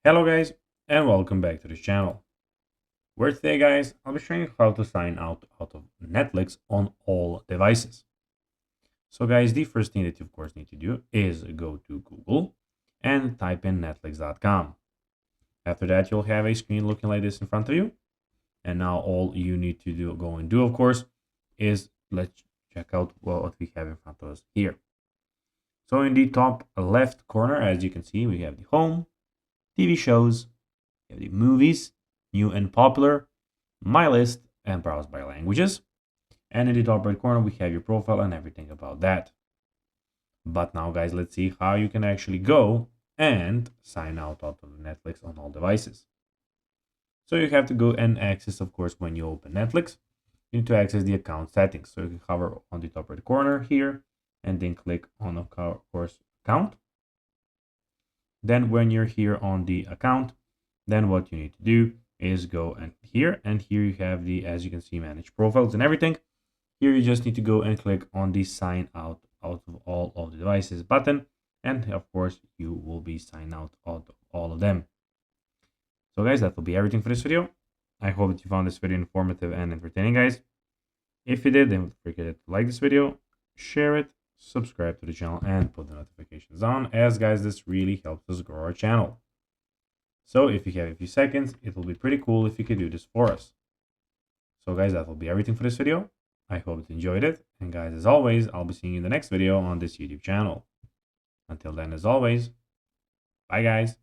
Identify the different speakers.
Speaker 1: Hello guys and welcome back to this channel, where today guys I'll be showing you how to sign out of Netflix on all devices. So guys, the first thing that you of course need to do is go to Google and type in netflix.com. After that you'll have a screen looking like this in front of you, and now all you need to do of course is let's check out what we have in front of us here. So in the top left corner, as you can see, we have the home, TV shows, you have the movies, new and popular, my list, and browse by languages. And in the top right corner, we have your profile and everything about that. But now, guys, let's see how you can actually go and sign out of Netflix on all devices. So you have to go and access, of course, when you open Netflix, you need to access the account settings. So you can hover on the top right corner here and then click on, of course, account. Then when you're here on the account, then what you need to do is go and here you have the, as you can see, manage profiles and everything. Here you just need to go and click on the sign out of all of the devices button, and of course you will be signed out of all of them. So guys, that will be everything for this video. I hope that you found this video informative and entertaining, guys. If you did, then don't forget to like this video, share it, subscribe to the channel, and put the notifications on, as guys, this really helps us grow our channel. So if you have a few seconds, it will be pretty cool if you could do this for us. So guys, that will be everything for this video. I hope you enjoyed it. And guys, as always, I'll be seeing you in the next video on this YouTube channel. Until then, as always, bye guys.